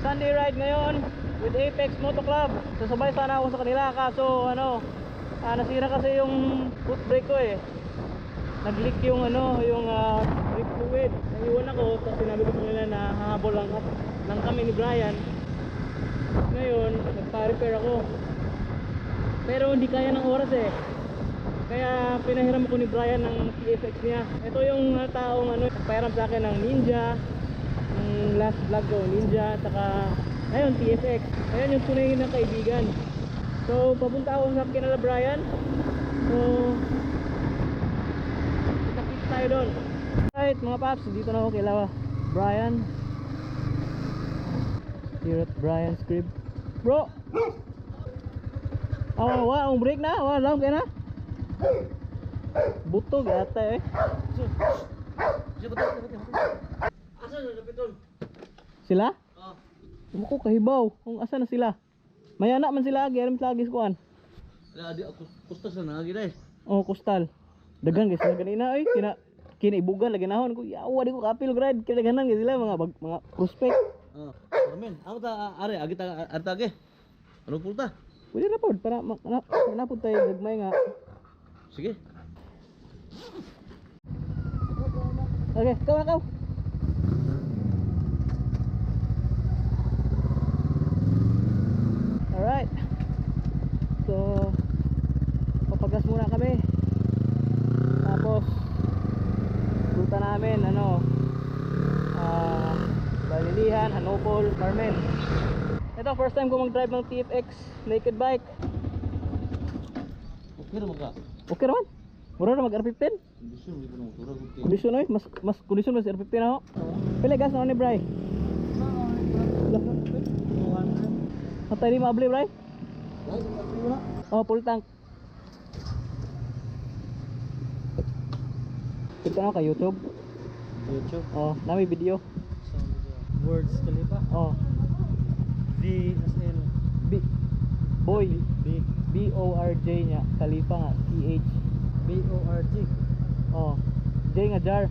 Sunday ride ngayon with Apex Moto Club. Sasabay sana ako sa kanila kaso nasira kasi yung foot brake ko eh. Nag-leak yung brake fluid. Naiwan ako, tapos sinabi ko sa kanila na hahabol lang kami ni Brian. Ngayon, nagpa-repair ako. Pero hindi kaya ng oras eh. Kaya pinahiram ako ni Brian ng TFX niya. Ito yung taong nagpahiram sa akin ng Ninja. Yung last vlog ko, Ninja, saka ayun, TFX. Ayan yung tunay na kaibigan. So, papunta ako sa kinala Brian. So, kita-kita tayo doon. Alright mga paps, dito na ako kila Brian. Here at Brian's crib. Bro! Ang break na? Alam ka na? Butog yata eh. Asa na napitol? Sila? Oo. Ko kahibaw. Kung asa na sila? Mayana man sila agi, alam lagi sa kuan. Adi ako kustas na lagi dai. Oh, kustal. Dagan guys na kanina ay kinaibugan lagi nahon ko. Yawa di ko kapil grade kinaganan guys sila mga prospect. Amen. Ako ta are agi ta artage. Ano pulta? Pwede na po para napod tayo gagmay nga. Sige. Okay, kau. Alright. So, papagas muna kami. Tapos ruta namin Balilihan, Hanopol, Carmen. Ito first time ko mag-drive ng TFX naked bike. Okay naman ka. Okay naman. Mura na mag-R15. Kondisyon mo ng motor okay. Kondisyon oy, mas kondisyon mas R15 ako. Pila gas na ni Bray? Patay di mabli Bray? Oh, full tank. Kita na ka YouTube. YouTube. Oh, nami video. Words Khalifa. Oh, V as in Boy. B BORJ nya, Khalifa nga, TH. BORG. Oh, J nga jar.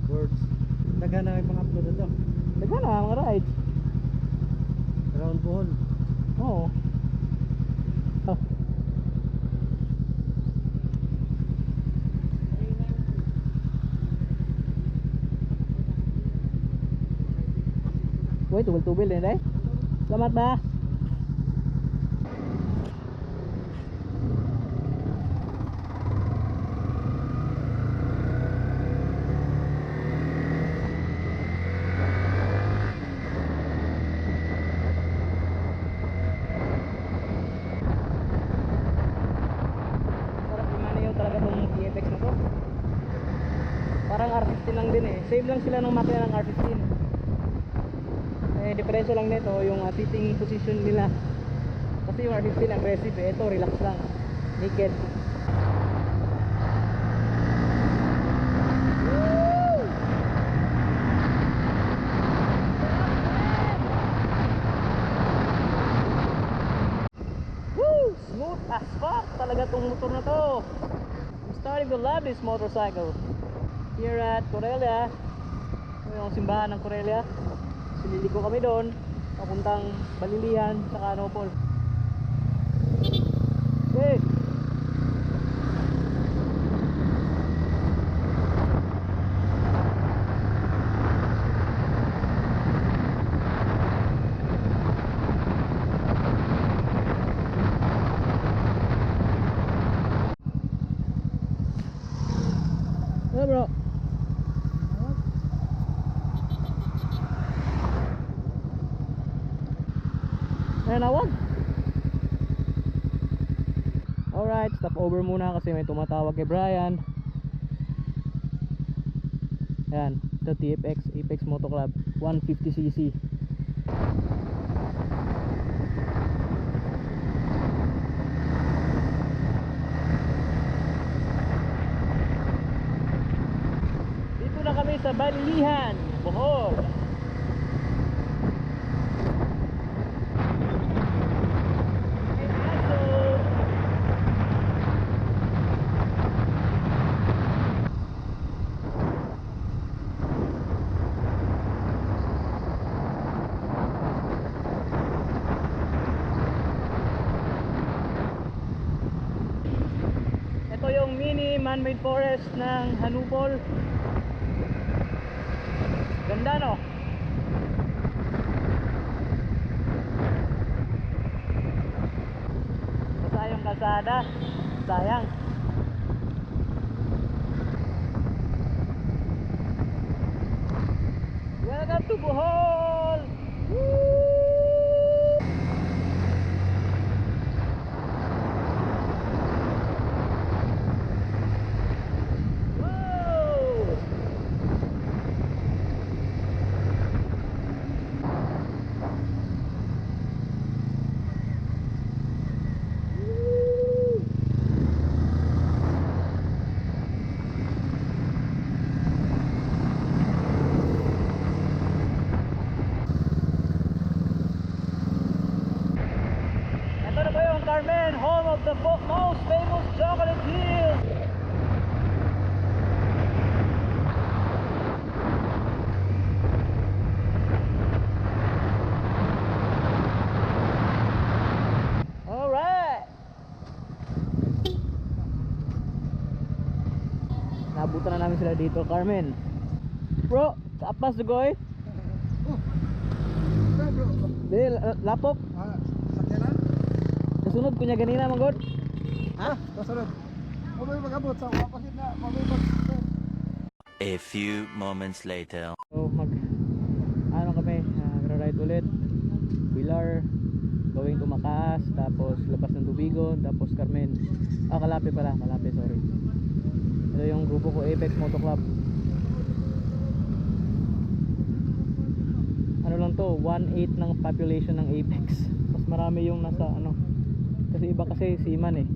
Words. Daghan na mga upload ito. Daghan na mga rides. Around Bohol. Oo. Oh. Wait, tubil din eh. Selamat ba? Parang R15 lang din eh. Same lang sila ng makina ng R15. Eh, diferensya lang nito yung sitting position nila. Kasi yung R15 aggressive eh. Ito relax lang. Naked. Woo! Smooth as fuck talaga tong motor na to. I'm starting to love this motorcycle. Here at Corelia, yung simbahan ng Corelia. Sililiko kami doon papuntang Balilihan sa Hanopol. Okay. Hey bro. Nawag. Alright, stop over muna kasi may tumatawag kay Brian. Ayan, ito TFX Apex Moto Club 150cc. Dito na kami sa Balilihan, Bohol. man-made forest ng Hanupol. Ganda, no? Basta yung kalsada, sayang. Welcome to Bohol! Woo! Whoa! Ito na po yung Carmen, home of the most famous chocolate hill. Alright! Nabutan na namin sila dito, Carmen. Bro, kaapas dugoy? Bro. Di, lapok. Sakyanan? Kasunod ko niya ganina, manggod. Ha? Kasunod. Mabay mag-abot sa wapakit na. Mabay mag... A few moments later. So ano kami, gra-ride ulit. Pilar, going to Makaas, tapos labas ng Tubigon, tapos Carmen. Kalapi pala, Kalapi, sorry. Ito yung grupo ko, Apex Moto Club. Ano lang to, 1/8 ng population ng Apex. Mas marami yung nasa ano. Kasi iba kasi seaman eh.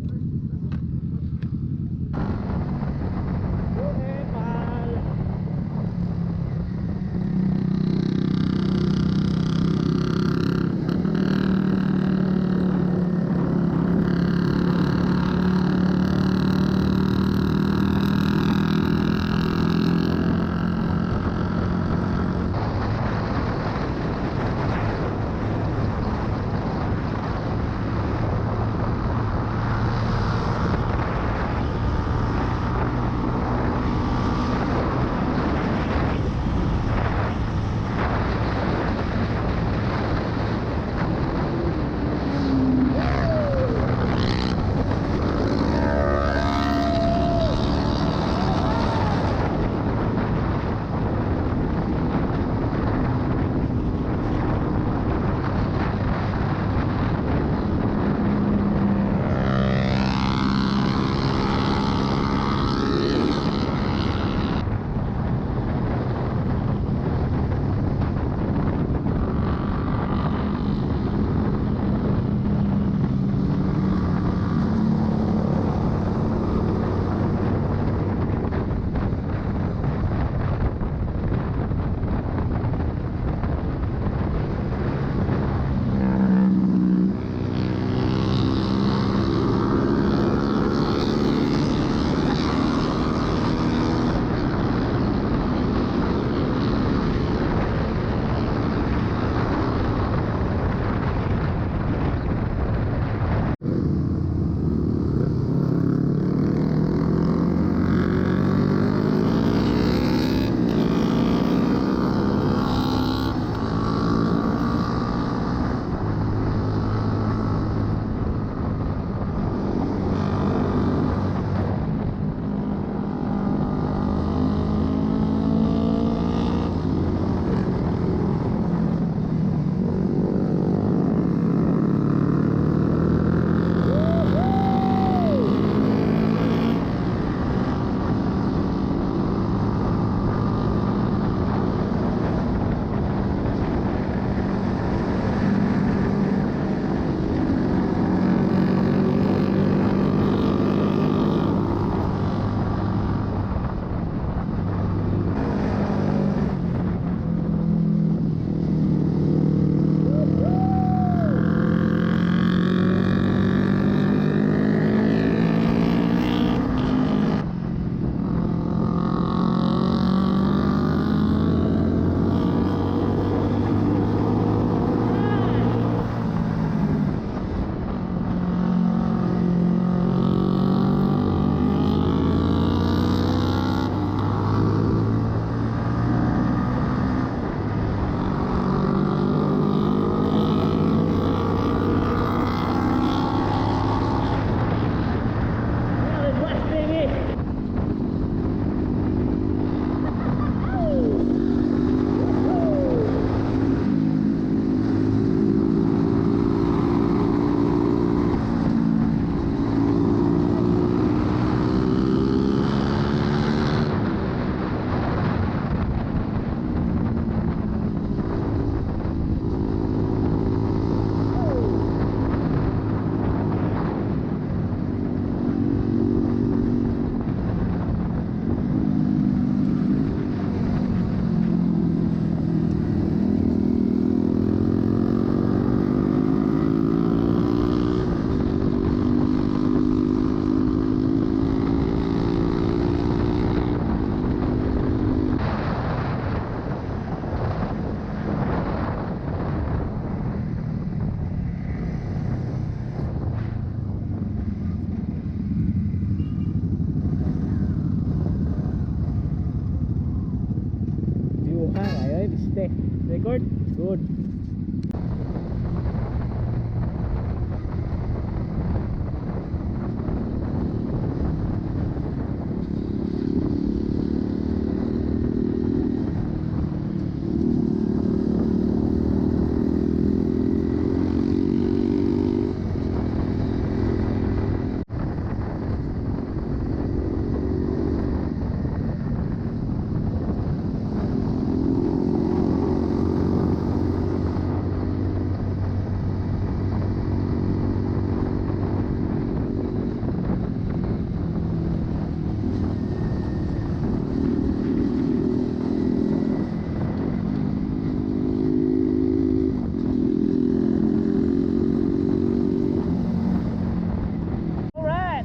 Ayo, viste. Record. Good.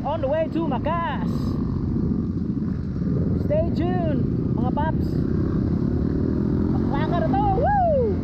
On the way to Macas. Stay tuned, mga paps. Maklaka na to. Woo!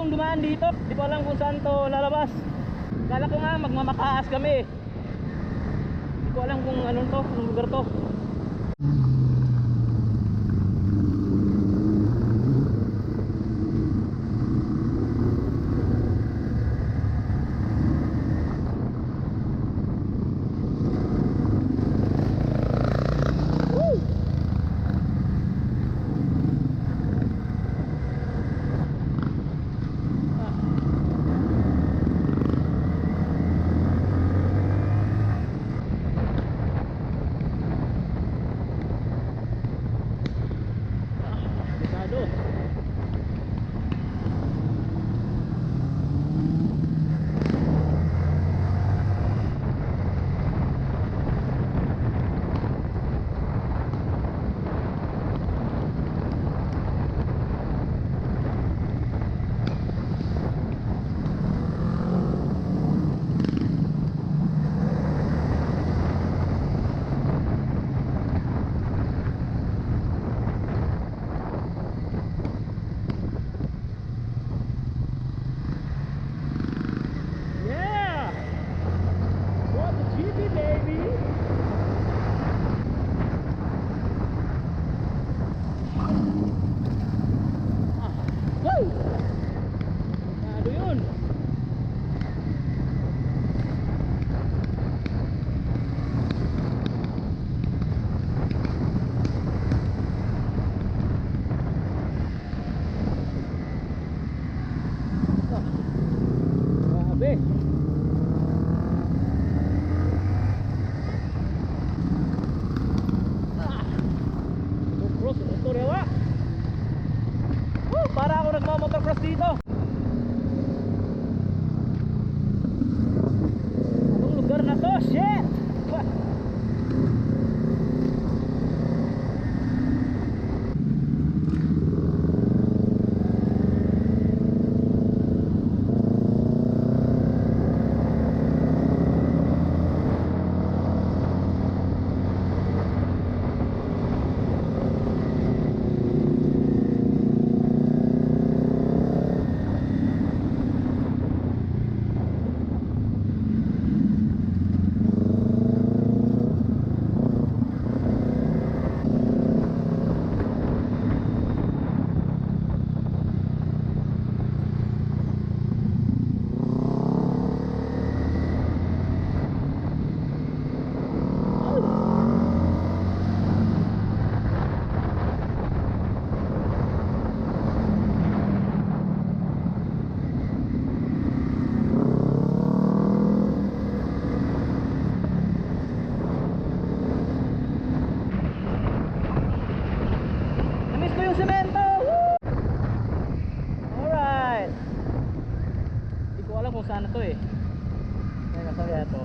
Dumaan dito, di ko alam kung saan to lalabas. Kala ko nga magmamakaas kami. Di ko alam kung anong to, anong lugar to. na to eh. Teka, saan kaya to?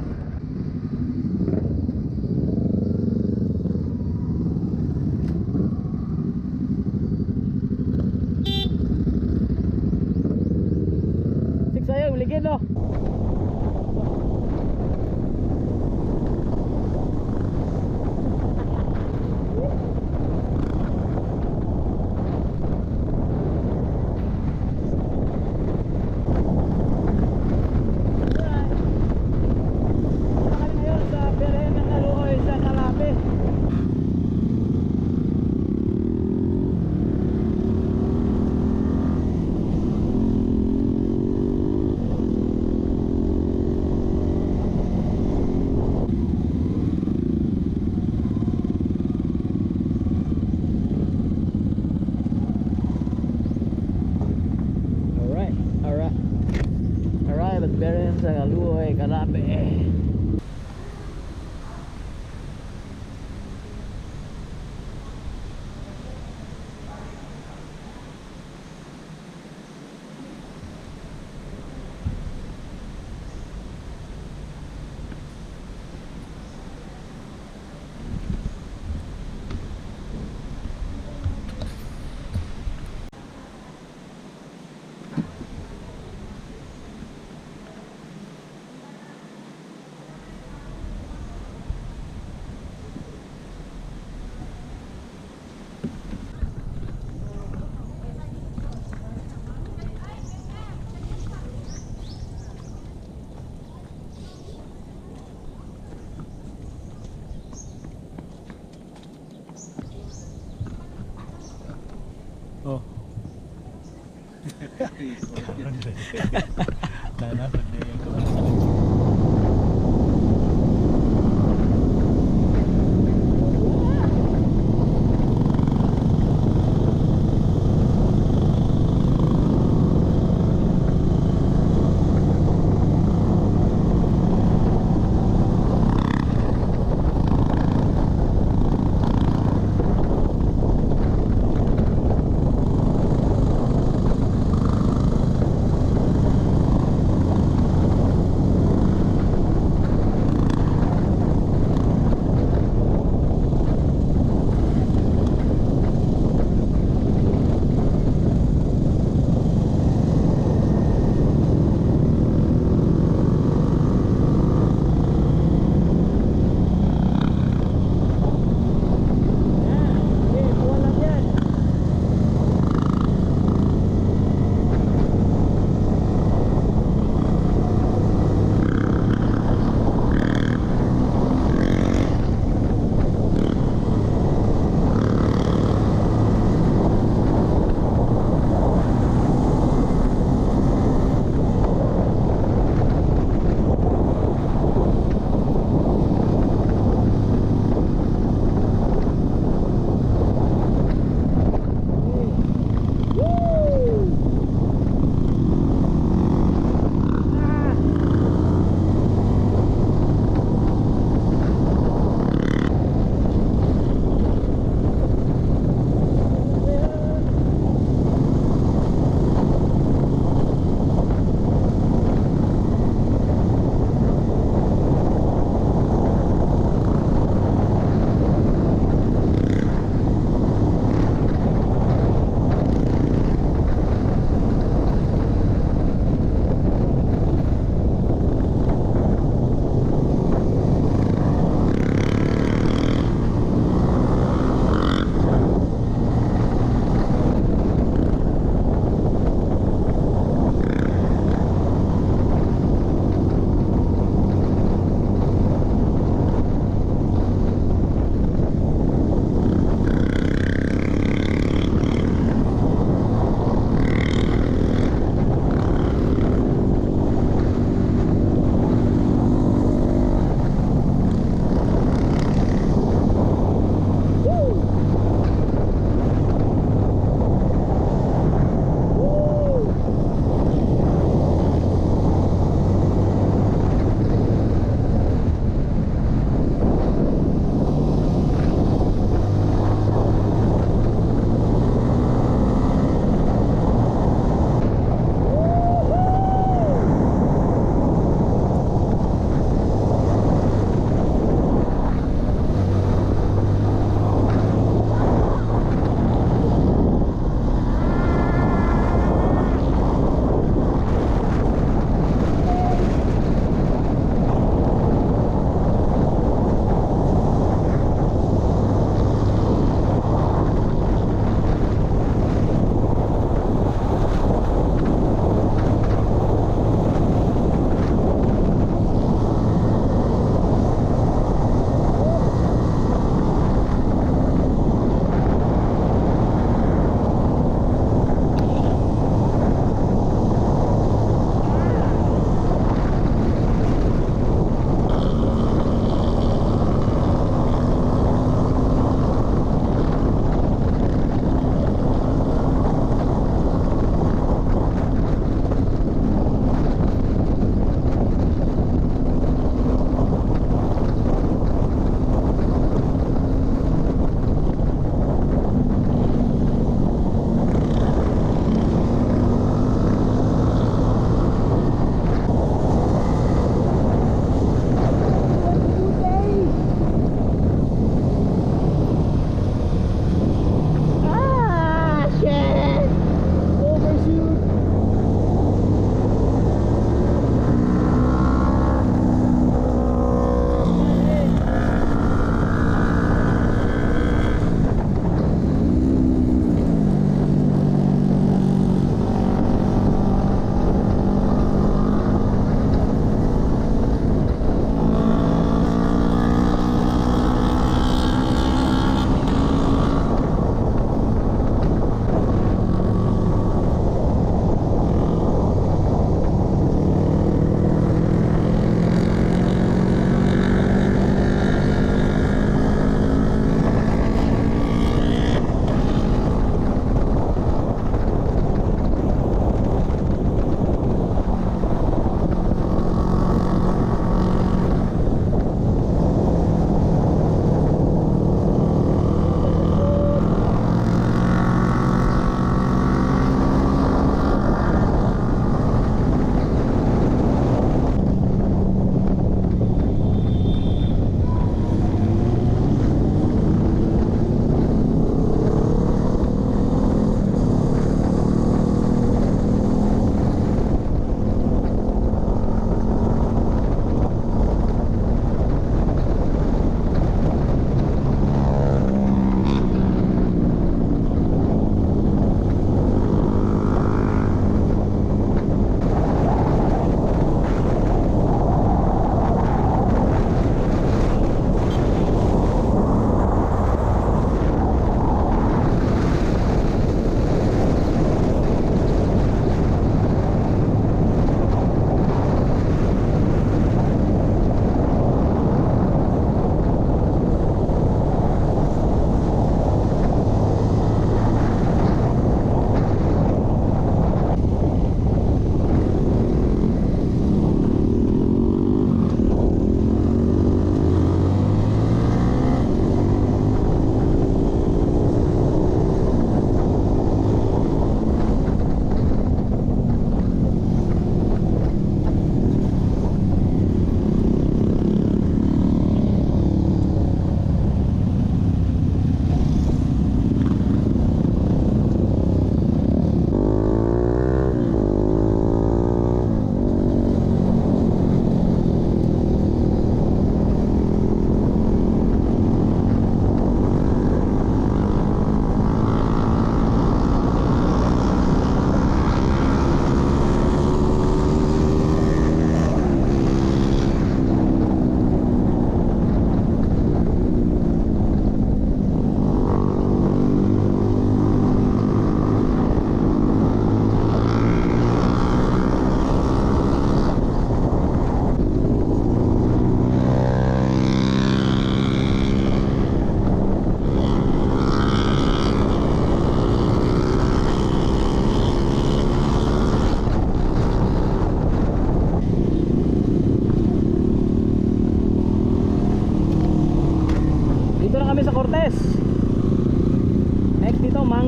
Six ayaw, ligid no? Kami ngayon sa Beren ng Aluoy sa Calape. Alright, alright. Arrive at Beren sa Aluoy, Calape. Oh.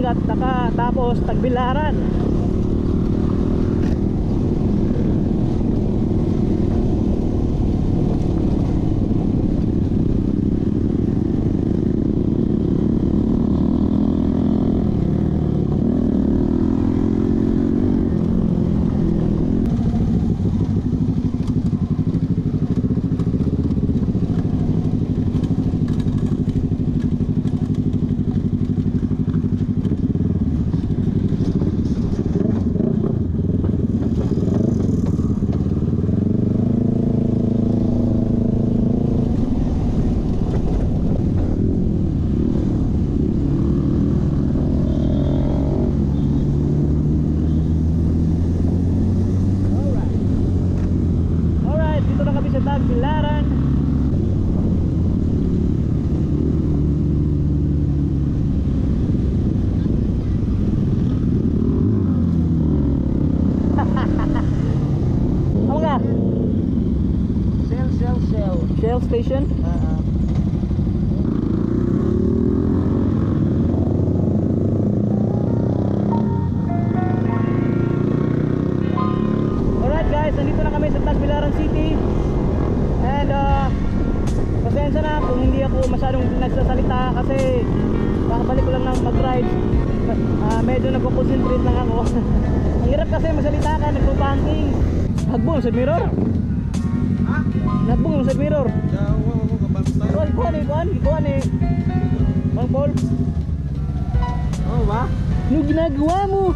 Angat tapos Tagbilaran. Alright, dito na kami sa Tagbilaran. Ano ka? Shell station? Alright guys, nandito na kami sa Tagbilaran City. And pasensya na kung hindi ako masyadong nagsasalita kasi kakabalik ko lang ng mag-ride. Medyo nagko-concentrate lang ako. Ang hirap kasi magsalita ka, nagpo-banking. Hagbong sa mirror. Ha? Nagbong sa mirror. Jawa ko kababs tayo. Oh, ikuan eh. Bang Paul. Oh, ba? Ano ginagawa mo?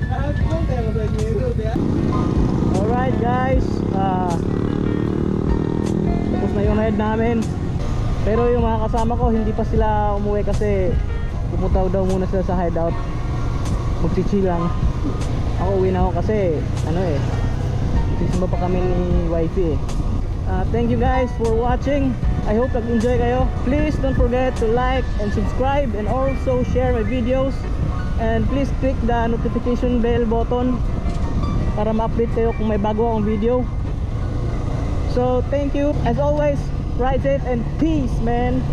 Ako tayo sa giro dia. Alright guys, tapos na yung ride namin. Pero yung mga kasama ko hindi pa sila umuwi kasi pumunta daw muna sila sa hideout. Magchichill lang. Ako uwi na ako kasi sisimba pa kami ni wifey eh. Thank you guys for watching. I hope nag-enjoy kayo. Please don't forget to like and subscribe and also share my videos. And please click the notification bell button para ma-update kayo kung may bago akong video. So thank you. As always, ride safe and peace, man.